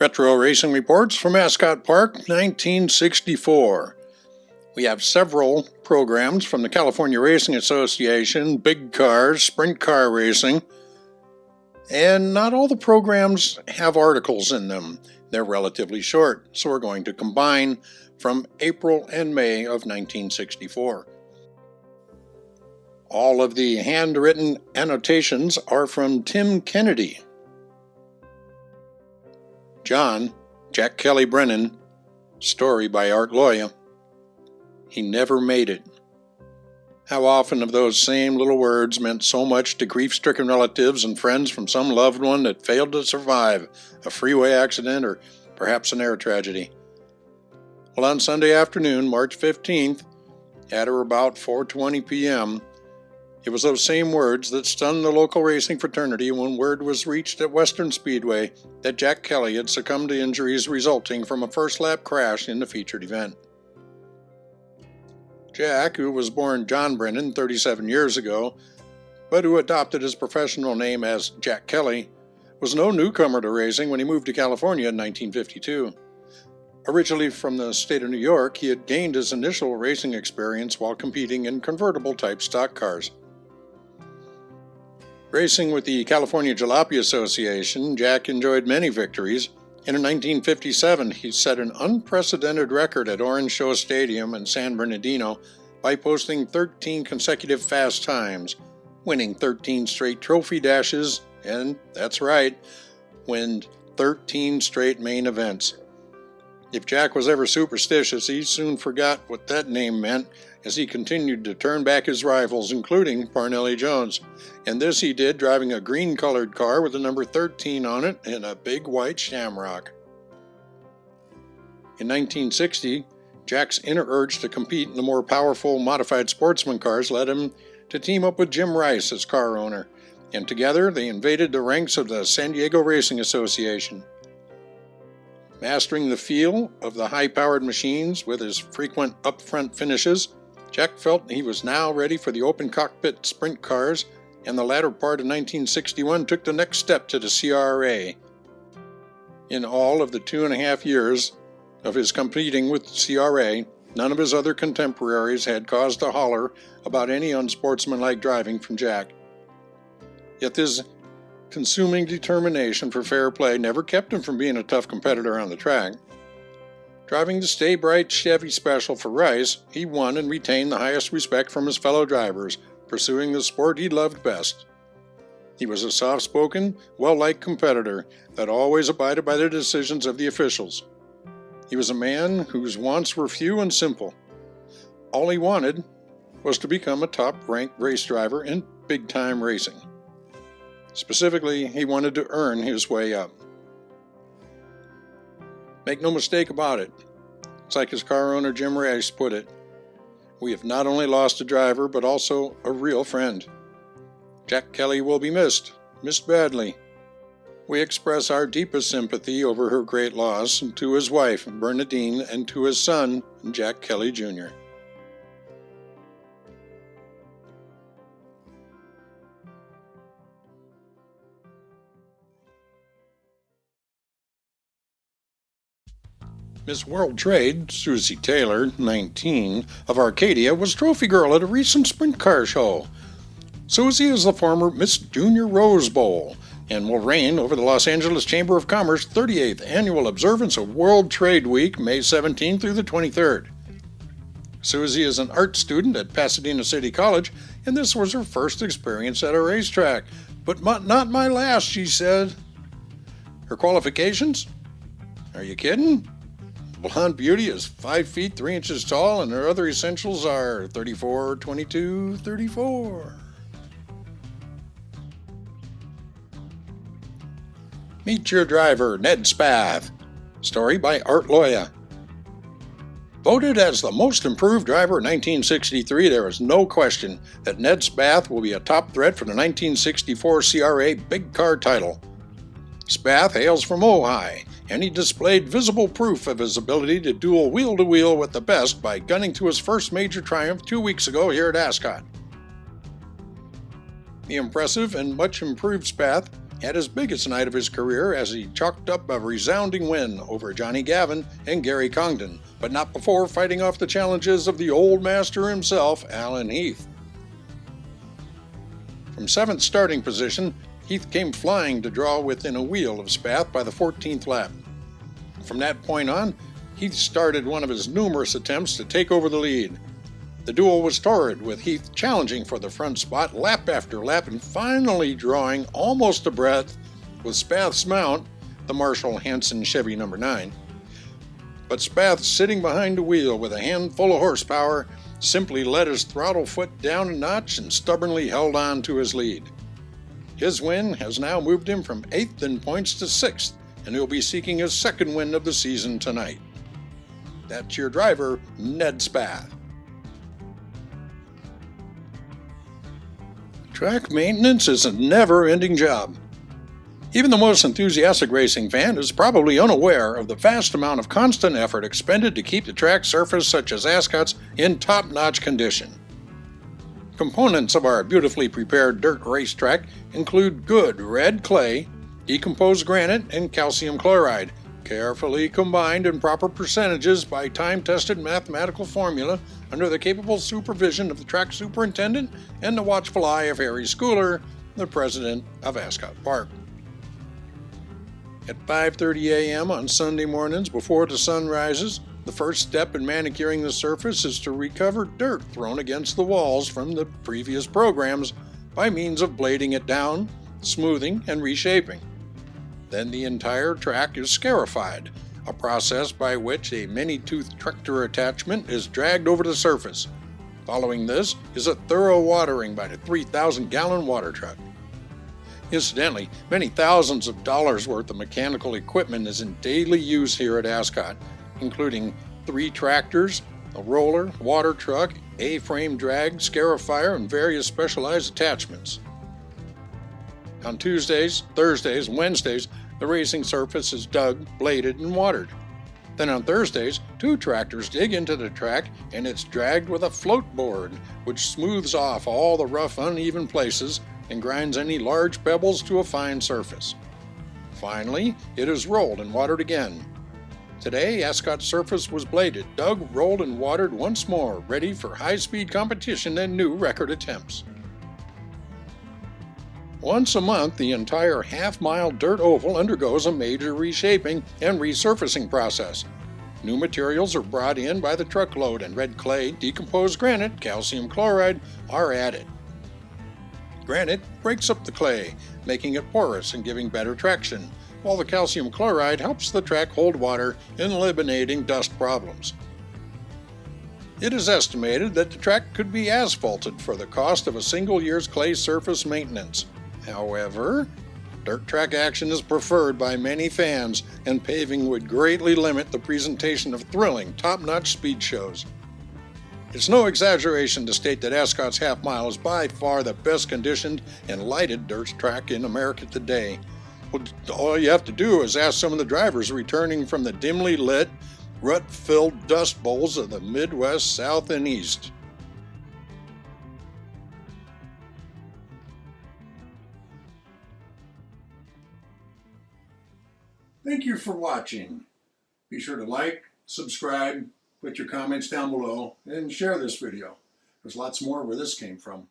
Retro Racing Reports from Ascot Park, 1964. We have several programs from the California Racing Association, big cars, sprint car racing, and not all the programs have articles in them. They're relatively short, so we're going to combine from April and May of 1964. All of the handwritten annotations are from Tim Kennedy. John, Jack Kelly Brennan, story by Art Loya. He never made it. How often have those same little words meant so much to grief-stricken relatives and friends from some loved one that failed to survive a freeway accident or perhaps an air tragedy? Well, on Sunday afternoon, March 15th, at or about 4:20 p.m., it was those same words that stunned the local racing fraternity when word was reached at Western Speedway that Jack Kelly had succumbed to injuries resulting from a first-lap crash in the featured event. Jack, who was born John Brennan 37 years ago, but who adopted his professional name as Jack Kelly, was no newcomer to racing when he moved to California in 1952. Originally from the state of New York, he had gained his initial racing experience while competing in convertible-type stock cars. Racing with the California Jalopy Association, Jack enjoyed many victories, and in 1957 he set an unprecedented record at Orange Show Stadium in San Bernardino by posting 13 consecutive fast times, winning 13 straight trophy dashes, and that's right, win 13 straight main events. If Jack was ever superstitious, he soon forgot what that name meant as he continued to turn back his rivals, including Parnelli Jones. And this he did driving a green-colored car with the number 13 on it and a big white shamrock. In 1960, Jack's inner urge to compete in the more powerful modified sportsman cars led him to team up with Jim Rice as car owner, and together they invaded the ranks of the San Diego Racing Association. Mastering the feel of the high-powered machines with his frequent up-front finishes, Jack felt he was now ready for the open cockpit sprint cars, and the latter part of 1961 took the next step to the CRA. In all of the 2.5 years of his competing with CRA, none of his other contemporaries had cause to holler about any unsportsmanlike driving from Jack. Yet this consuming determination for fair play never kept him from being a tough competitor on the track. Driving the Stay Bright Chevy Special for Rice, he won and retained the highest respect from his fellow drivers, pursuing the sport he loved best. He was a soft-spoken, well-liked competitor that always abided by the decisions of the officials. He was a man whose wants were few and simple. All he wanted was to become a top-ranked race driver in big-time racing. Specifically, he wanted to earn his way up. Make no mistake about it. It's like his car owner Jim Rice put it. We have not only lost a driver, but also a real friend. Jack Kelly will be missed badly. We express our deepest sympathy over her great loss to his wife, Bernadine, and to his son, Jack Kelly Jr. Miss World Trade, Susie Taylor, 19, of Arcadia, was trophy girl at a recent sprint car show. Susie is the former Miss Junior Rose Bowl and will reign over the Los Angeles Chamber of Commerce 38th Annual Observance of World Trade Week, May 17th through the 23rd. Susie is an art student at Pasadena City College, and this was her first experience at a racetrack. But not my last, she said. Her qualifications? Are you kidding? Blonde beauty is 5 feet 3 inches tall, and her other essentials are 34, 22, 34. Meet your driver, Ned Spath. Story by Art Loya. Voted as the most improved driver in 1963, there is no question that Ned Spath will be a top threat for the 1964 CRA Big Car title. Spath hails from Ojai, and he displayed visible proof of his ability to duel wheel-to-wheel with the best by gunning to his first major triumph 2 weeks ago here at Ascot. The impressive and much improved Spath at his biggest night of his career as he chalked up a resounding win over Johnny Gavin and Gary Congdon, but not before fighting off the challenges of the old master himself, Alan Heath. From 7th starting position, Heath came flying to draw within a wheel of Spath by the 14th lap. From that point on, Heath started one of his numerous attempts to take over the lead. The duel was torrid, with Heath challenging for the front spot lap after lap and finally drawing almost a breath with Spath's mount, the Marshall Hanson Chevy No. 9. But Spath, sitting behind the wheel with a handful of horsepower, simply let his throttle foot down a notch and stubbornly held on to his lead. His win has now moved him from 8th in points to 6th, and he'll be seeking his second win of the season tonight. That's your driver, Ned Spath. Track maintenance is a never-ending job. Even the most enthusiastic racing fan is probably unaware of the vast amount of constant effort expended to keep the track surface such as Ascot's in top-notch condition. Components of our beautifully prepared dirt racetrack include good red clay, decomposed granite, and calcium chloride, carefully combined in proper percentages by time-tested mathematical formula under the capable supervision of the track superintendent and the watchful eye of Harry Schooler, the president of Ascot Park. At 5:30 a.m. on Sunday mornings before the sun rises, the first step in manicuring the surface is to recover dirt thrown against the walls from the previous programs by means of blading it down, smoothing, and reshaping. Then the entire track is scarified, a process by which a many-toothed tractor attachment is dragged over the surface. Following this is a thorough watering by the 3,000-gallon water truck. Incidentally, many thousands of dollars worth of mechanical equipment is in daily use here at Ascot, including 3 tractors, a roller, water truck, A-frame drag, scarifier, and various specialized attachments. On Tuesdays, Thursdays, and Wednesdays, the racing surface is dug, bladed, and watered. Then on Thursdays, 2 tractors dig into the track and it's dragged with a float board, which smooths off all the rough, uneven places and grinds any large pebbles to a fine surface. Finally, it is rolled and watered again. Today, Ascot's surface was bladed, dug, rolled, and watered once more, ready for high-speed competition and new record attempts. Once a month, the entire half-mile dirt oval undergoes a major reshaping and resurfacing process. New materials are brought in by the truckload, and red clay, decomposed granite, calcium chloride are added. Granite breaks up the clay, making it porous and giving better traction, while the calcium chloride helps the track hold water, eliminating dust problems. It is estimated that the track could be asphalted for the cost of a single year's clay surface maintenance. However, dirt track action is preferred by many fans, and paving would greatly limit the presentation of thrilling, top-notch speed shows. It's no exaggeration to state that Ascot's half mile is by far the best conditioned and lighted dirt track in America today. Well, all you have to do is ask some of the drivers returning from the dimly lit, rut-filled dust bowls of the Midwest, South, and East. Thank you for watching. Be sure to like, subscribe, put your comments down below, and share this video. There's lots more where this came from.